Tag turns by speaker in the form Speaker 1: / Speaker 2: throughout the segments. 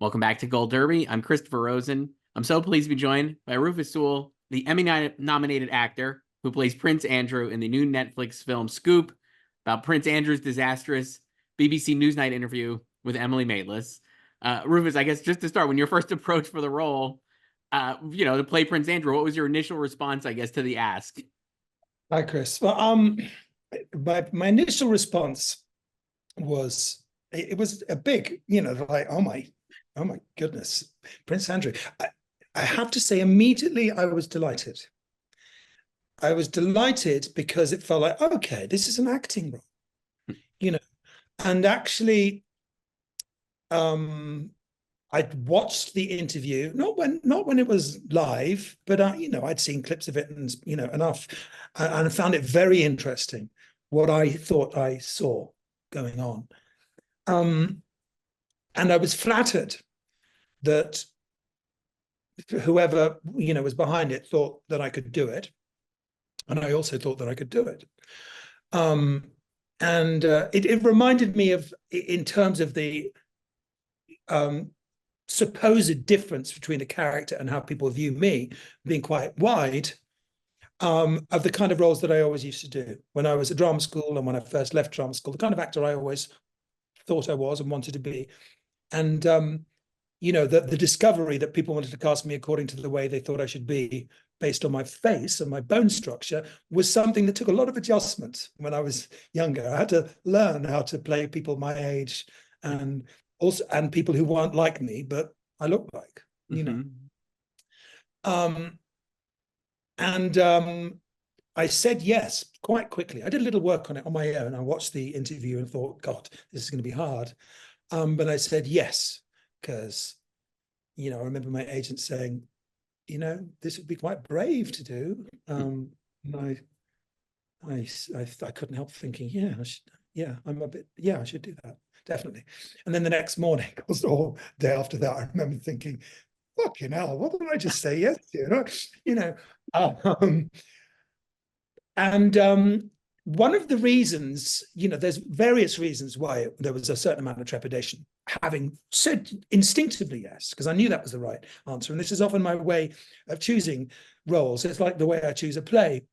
Speaker 1: Welcome back to Gold Derby. I'm Christopher Rosen. I'm so pleased to be joined by Rufus Sewell, the Emmy-nominated actor who plays Prince Andrew in the new Netflix film Scoop about Prince Andrew's disastrous BBC Newsnight interview with Emily Maitlis. Rufus, I guess just to start, when you're first approached for the role, to play Prince Andrew, what was your initial response, I guess, to the ask?
Speaker 2: Hi, Chris. Well, my initial response was it was a big, like, oh my goodness, Prince Andrew. I have to say, immediately I was delighted. I was delighted because it felt like, okay, this is an acting role, and actually, I'd watched the interview, not when it was live, but I'd seen clips of it and enough, and I found it very interesting what I thought I saw going on. And I was flattered that whoever was behind it thought that I could do it, and I also thought that I could do it. It reminded me of, in terms of the supposed difference between a character and how people view me, being quite wide, of the kind of roles that I always used to do when I was at drama school and when I first left drama school, the kind of actor I always thought I was and wanted to be. And the discovery that people wanted to cast me according to the way they thought I should be based on my face and my bone structure was something that took a lot of adjustment when I was younger. I had to learn how to play people my age and people who weren't like me, but I looked like, I said yes quite quickly. I did a little work on it on my own. I watched the interview and thought, God, this is going to be hard. But I said yes, because, I remember my agent saying, this would be quite brave to do. And I couldn't help thinking, I should do that, definitely. And then the next morning, or day after that, I remember thinking, fucking hell, what did I just say yes to? One of the reasons, there's various reasons why there was a certain amount of trepidation, having said instinctively yes, because I knew that was the right answer. And this is often my way of choosing roles. It's like the way I choose a play.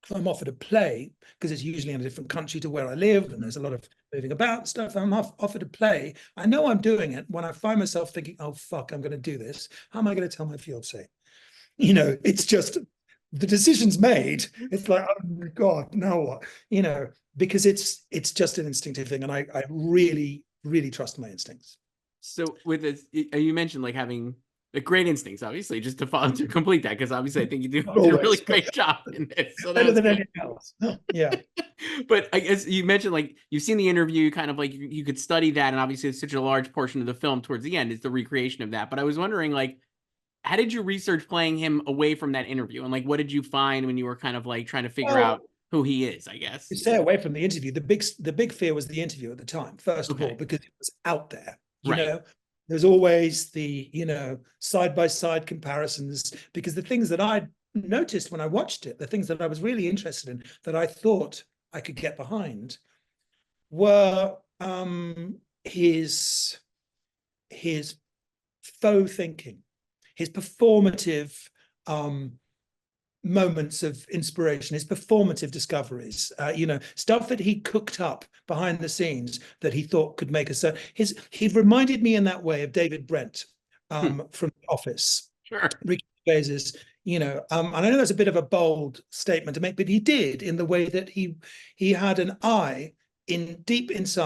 Speaker 2: If I'm offered a play, because it's usually in a different country to where I live, and there's a lot of moving about and stuff, I'm offered a play, I know I'm doing it. When I find myself thinking, oh, fuck, I'm going to do this, how am I going to tell my fiance? It's just, the decision's made. It's like, oh my God, now what? Because it's just an instinctive thing. And I really, really trust my instincts.
Speaker 1: So with this, you mentioned like having great instincts, obviously, just to complete that, because obviously I think you do a really great job in this. So
Speaker 2: better than anything else. Yeah.
Speaker 1: But I guess you mentioned like you've seen the interview, kind of like you could study that, and obviously it's such a large portion of the film towards the end is the recreation of that. But I was wondering, like, how did you research playing him away from that interview, and like what did you find when you were kind of like trying to figure out who he is, I guess?
Speaker 2: You stay away from the interview. The big fear was the interview at the time, first of all, because it was out there. There's always the side-by-side comparisons, because the things that I noticed when I watched it, the things that I was really interested in, that I thought I could get behind, were his faux thinking, his performative moments of inspiration, his performative discoveries, stuff that he cooked up behind the scenes that he thought could make he reminded me in that way of David Brent from The Office.
Speaker 1: Sure.
Speaker 2: Ricky Gervais's, and I know that's a bit of a bold statement to make, but he did, in the way that he had an eye deep-ish,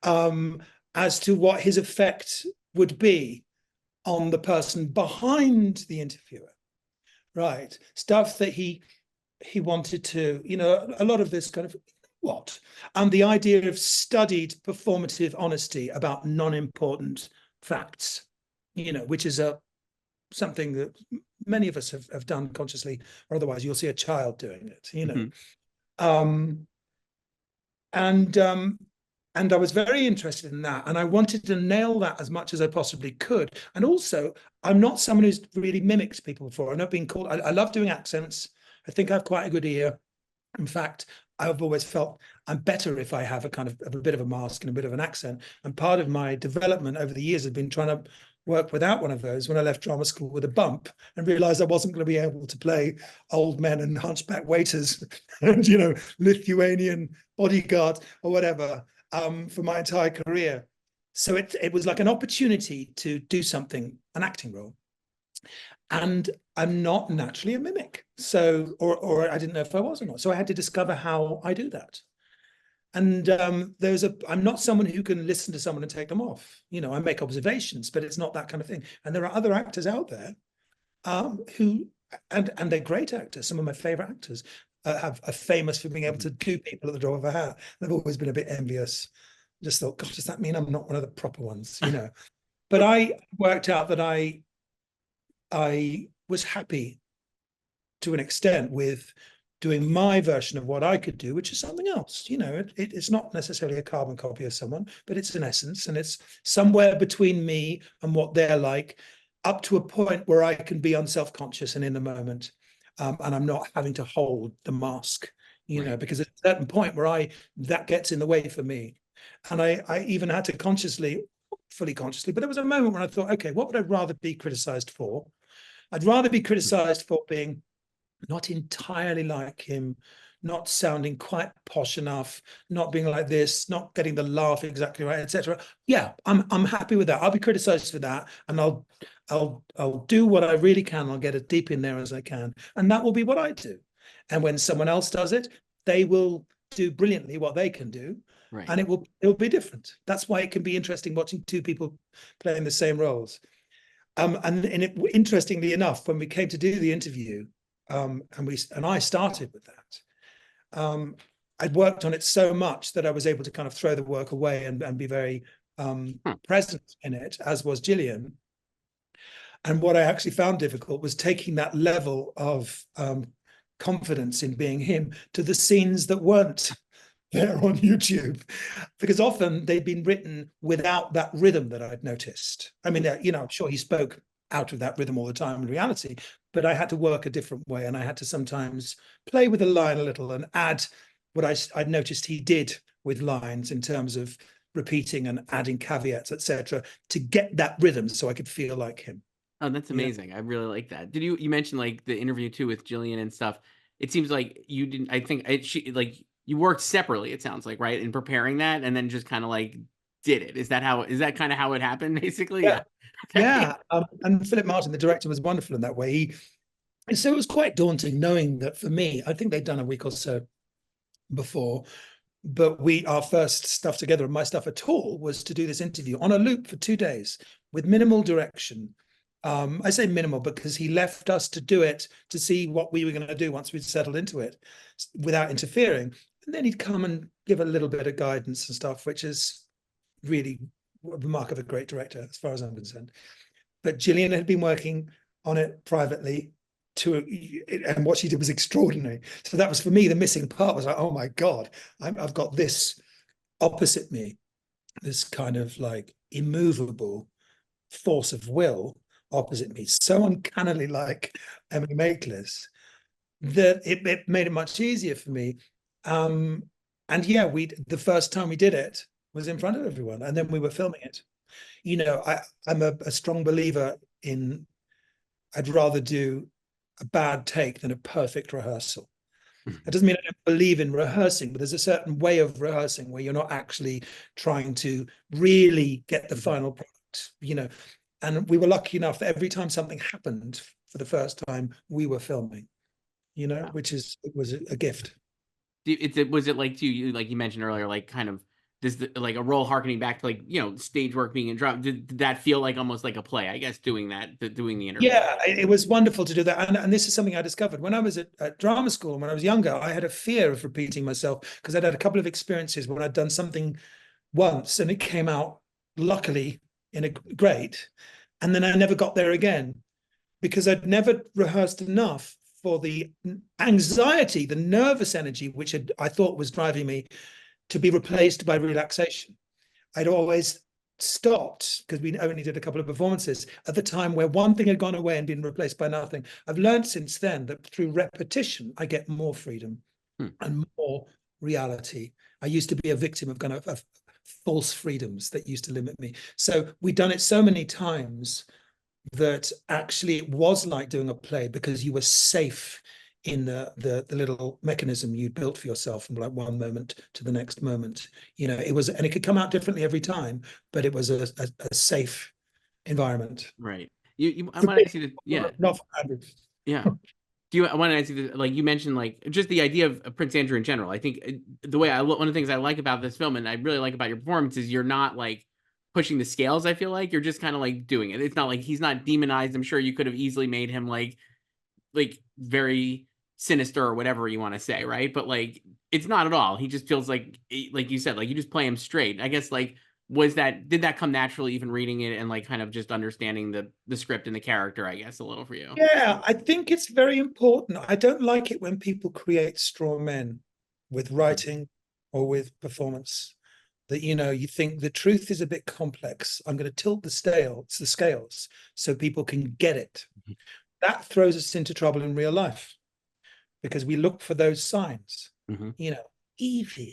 Speaker 2: as to what his effect would be on the person behind the interviewer, right? Stuff that he wanted to, a lot of this kind of the idea of studied performative honesty about non-important facts, which is something that many of us have done consciously, or otherwise you'll see a child doing it, And I was very interested in that. And I wanted to nail that as much as I possibly could. And also, I'm not someone who's really mimicked people before. I'm not being called, I love doing accents. I think I have quite a good ear. In fact, I've always felt I'm better if I have a bit of a mask and a bit of an accent. And part of my development over the years has been trying to work without one of those when I left drama school with a bump and realized I wasn't going to be able to play old men and hunchback waiters and, Lithuanian bodyguard or whatever for my entire career. So it was like an opportunity to do something, an acting role. And I'm not naturally a mimic. So, or I didn't know if I was or not. So I had to discover how I do that. And I'm not someone who can listen to someone and take them off. I make observations, but it's not that kind of thing. And there are other actors out there who, and they're great actors. Some of my favorite actors are famous for being able to do people at the drop of a hat. They've always been a bit envious. Just thought, gosh, does that mean I'm not one of the proper ones? But I worked out that I was happy to an extent with doing my version of what I could do, which is something else. It's not necessarily a carbon copy of someone, but it's an essence, and it's somewhere between me and what they're like, up to a point where I can be unself-conscious and in the moment, and I'm not having to hold the mask,
Speaker 1: Right.
Speaker 2: because at a certain point where that gets in the way for me, and I even had to fully consciously, but there was a moment when I thought, okay, what would I rather be criticized for? I'd rather be criticized for being not entirely like him, not sounding quite posh enough, not being like this, not getting the laugh exactly right, etc. Yeah, I'm happy with that. I'll be criticized for that, and I'll do what I really can. I'll get as deep in there as I can, and that will be what I do. And when someone else does it, they will do brilliantly what they can do,
Speaker 1: Right.
Speaker 2: and it will be different. That's why it can be interesting watching two people playing the same roles. Interestingly enough, when we came to do the interview, and I started with that, I'd worked on it so much that I was able to kind of throw the work away and be very present in it, as was Gillian. And what I actually found difficult was taking that level of confidence in being him to the scenes that weren't there on YouTube, because often they'd been written without that rhythm that I'd noticed. I mean, I'm sure he spoke out of that rhythm all the time in reality, but I had to work a different way, and I had to sometimes play with the line a little and add what I'd noticed he did with lines in terms of repeating and adding caveats, etc., to get that rhythm so I could feel like him.
Speaker 1: Oh, that's amazing. I really like that. Did you mentioned like the interview too with Gillian and stuff? It seems like you didn't. I think you worked separately. It sounds like, right, in preparing that, and then just kind of like did it. Is that kind of how it happened, basically?
Speaker 2: Yeah.
Speaker 1: Okay.
Speaker 2: Yeah. And Philip Martin, the director, was wonderful in that way. And so it was quite daunting knowing that for me, I think they'd done a week or so before, but our first stuff together, and my stuff at all, was to do this interview on a loop for 2 days with minimal direction. I say minimal because he left us to do it, to see what we were going to do once we'd settled into it without interfering. And then he'd come and give a little bit of guidance and stuff, which is really the mark of a great director, as far as I'm concerned. But Gillian had been working on it privately and what she did was extraordinary. So that was, for me, the missing part. Was like, oh my God, I've got this opposite me, this kind of like immovable force of will opposite me, so uncannily like Emily Maitlis, that it made it much easier for me. And yeah, the first time we did it was in front of everyone, and then we were filming it. I'm a strong believer in, I'd rather do a bad take than a perfect rehearsal. That doesn't mean I don't believe in rehearsing, but there's a certain way of rehearsing where you're not actually trying to really get the final product, And we were lucky enough that every time something happened for the first time, we were filming,
Speaker 1: Wow.
Speaker 2: which was a gift.
Speaker 1: Was it like you like you mentioned earlier, like kind of this like a role harkening back to like stage work being in drama? Did that feel like almost like a play? I guess doing the interview.
Speaker 2: Yeah, it was wonderful to do that, and this is something I discovered when I was at drama school. And when I was younger, I had a fear of repeating myself because I'd had a couple of experiences when I'd done something once and it came out luckily in a great, and then I never got there again because I'd never rehearsed enough for the anxiety, the nervous energy, which I thought was driving me, to be replaced by relaxation. I'd always stopped because we only did a couple of performances at the time where one thing had gone away and been replaced by nothing. I've learned since then that through repetition, I get more freedom and more reality. I used to be a victim of kind of false freedoms that used to limit me. So we'd done it so many times that actually it was like doing a play, because you were safe in the little mechanism you built for yourself from like one moment to the next moment. You know, it was, and it could come out differently every time, but it was a safe environment.
Speaker 1: Right. I want to ask you to, yeah.
Speaker 2: Not for Andrew.
Speaker 1: Yeah. I want to ask you this, like you mentioned, like just the idea of Prince Andrew in general. I think the way one of the things I like about this film, and I really like about your performance, is you're not like pushing the scales. I feel like you're just kind of like doing it. It's not like he's not demonized. I'm sure you could have easily made him like very sinister or whatever you want to say, right? But like it's not at all. He just feels like you said, like you just play him straight. I guess like did that come naturally, even reading it and like kind of just understanding the script and the character, I guess, a little for you?
Speaker 2: Yeah, I think it's very important. I don't like it when people create straw men with writing or with performance. That, you know, you think the truth is a bit complex. I'm going to tilt the scales so people can get it. That throws us into trouble in real life, because we look for those signs. You know, evil,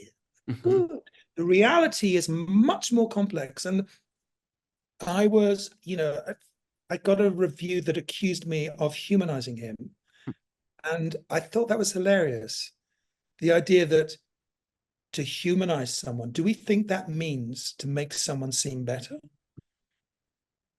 Speaker 2: good. The reality is much more complex. And I was, you know, I got a review that accused me of humanizing him. And I thought that was hilarious. The idea that to humanize someone, do we think that means to make someone seem better?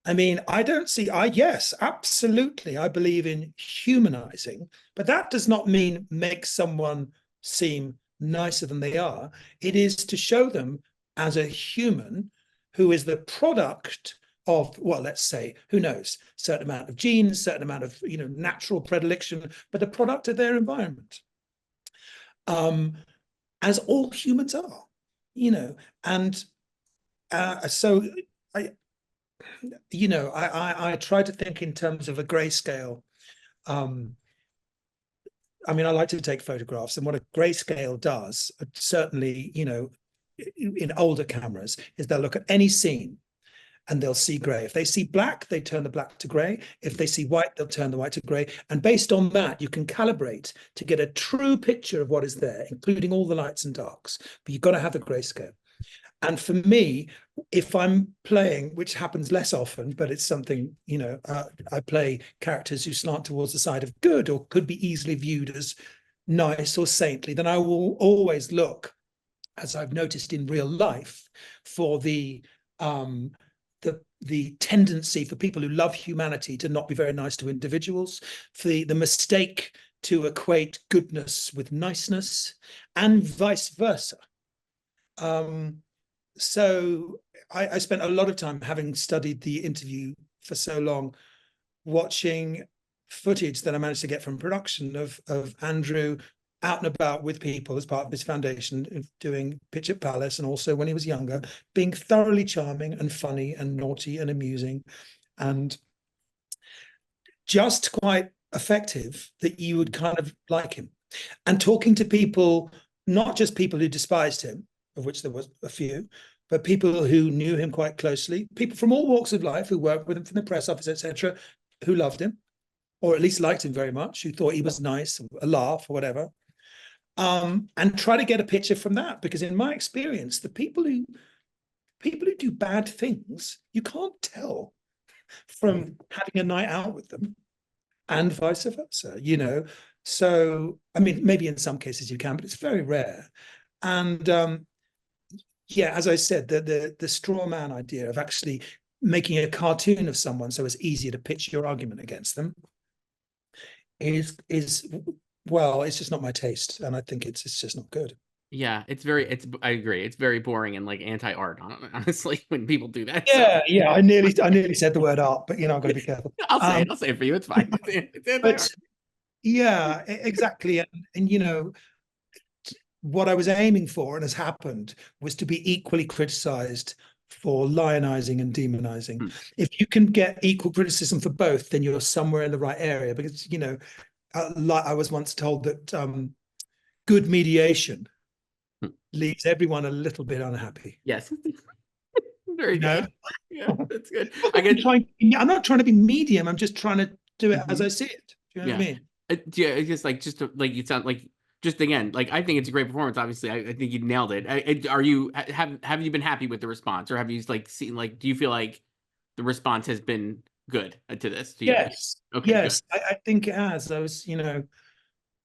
Speaker 2: I mean, I don't see, yes, absolutely. I believe in humanizing, but that does not mean make someone seem nicer than they are. It is to show them as a human who is the product of, well, let's say, who knows, certain amount of genes, certain amount of, you know, natural predilection, but the product of their environment. As all humans are, you know, and so I try to think in terms of a grayscale. I mean, I like to take photographs, and what a grayscale does, certainly, you know, in older cameras, is they'll look at any scene and they'll see gray. If they see black, they turn the black to gray. If they see white, they'll turn the white to gray. And based on that, you can calibrate to get a true picture of what is there, including all the lights and darks. But you've got to have the grayscale. And for me, if I'm playing, which happens less often, but it's something, you know, I play characters who slant towards the side of good or could be easily viewed as nice or saintly, then I will always look, as I've noticed in real life, for the tendency for people who love humanity to not be very nice to individuals, for the mistake to equate goodness with niceness, and vice versa. So I spent a lot of time, having studied the interview for so long, watching footage that I managed to get from production of Andrew out and about with people as part of his foundation, doing Pitch at Palace, and also when he was younger, being thoroughly charming and funny and naughty and amusing, and just quite effective, that you would kind of like him. And talking to people, not just people who despised him, of which there was a few, but people who knew him quite closely, people from all walks of life who worked with him, from the press office, etc., who loved him, or at least liked him very much, who thought he was nice, a laugh or whatever. And try to get a picture from that, because in my experience, the people who do bad things, you can't tell from having a night out with them, and vice versa, you know. So, I mean, maybe in some cases you can, but it's very rare. And yeah, as I said, the straw man idea of actually making a cartoon of someone so it's easier to pitch your argument against them is well, it's just not my taste, and I think it's just not good.
Speaker 1: Yeah, I agree. It's very boring and like anti-art, honestly, when people do that.
Speaker 2: Yeah, so. Yeah, I nearly said the word art, but you know, I've got to be careful.
Speaker 1: I'll say it for you. It's fine. It's
Speaker 2: but yeah, exactly. And you know, what I was aiming for, and has happened, was to be equally criticized for lionizing and demonizing. If you can get equal criticism for both, then you're somewhere in the right area, because, you know, I was once told that good mediation leaves everyone a little bit unhappy.
Speaker 1: Yes. Very good. Yeah, that's good.
Speaker 2: I'm not trying to be medium. I'm just trying to do it as I see it. Do you know what I mean?
Speaker 1: Yeah, it's just like you sound like just again, like, I think it's a great performance. Obviously, I think you nailed it. Are you have you been happy with the response, or have you like seen, like, do you feel like the response has been good to this to you?
Speaker 2: Yes,
Speaker 1: Okay, good.
Speaker 2: yes, I think it has. I was,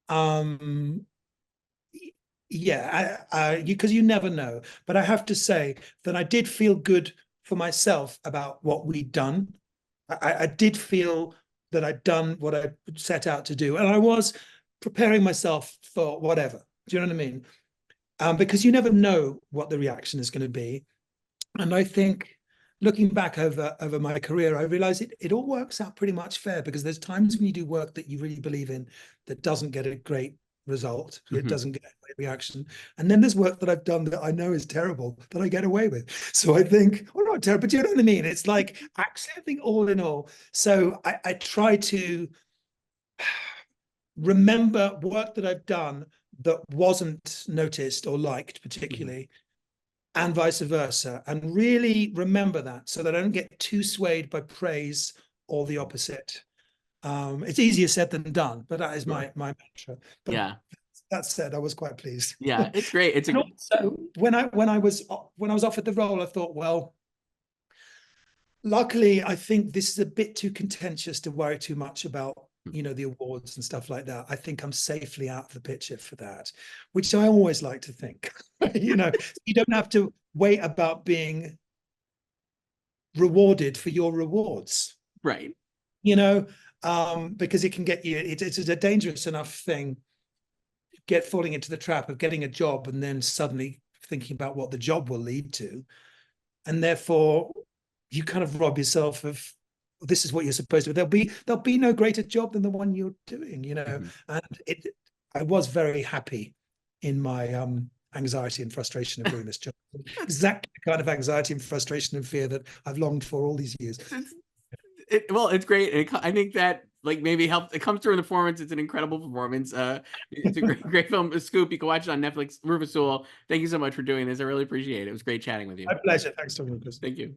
Speaker 2: um, yeah, because you never know. But I have to say that I did feel good for myself about what we'd done. I did feel that I'd done what I set out to do, and I was preparing myself for whatever. Do you know what I mean? Because you never know what the reaction is going to be. And I think looking back over my career, I realize it all works out pretty much fair, because there's times when you do work that you really believe in that doesn't get a great result. It doesn't get a great reaction. And then there's work that I've done that I know is terrible that I get away with. So I think, well, not terrible, but you know what I mean? It's like, actually, I think all in all. So I try to remember work that I've done that wasn't noticed or liked particularly, and vice versa, and really remember that, so that I don't get too swayed by praise or the opposite. It's easier said than done, but that is my mantra. But
Speaker 1: Yeah.
Speaker 2: that said, I was quite pleased.
Speaker 1: Yeah, it's great. It's
Speaker 2: And also, when I was offered the role, I thought, well, luckily, I think this is a bit too contentious to worry too much about, the awards and stuff like that. I think I'm safely out of the picture for that, which I always like to think. You don't have to wait about being rewarded for your rewards,
Speaker 1: right.
Speaker 2: Because it can get you, it's a dangerous enough thing, falling into the trap of getting a job and then suddenly thinking about what the job will lead to. And therefore, you kind of rob yourself of, this is what you're supposed to do. There'll be no greater job than the one you're doing, and I was very happy in my anxiety and frustration of doing this job. Exactly the kind of anxiety and frustration and fear that I've longed for all these years.
Speaker 1: It's great. I think that, like, maybe helped. It comes through in the performance. It's an incredible performance. It's a great film, Scoop. You can watch it on Netflix. Rufus Sewell, thank you so much for doing this. I really appreciate it. It was great chatting with you.
Speaker 2: My pleasure. Thanks, Tony.
Speaker 1: Thank you.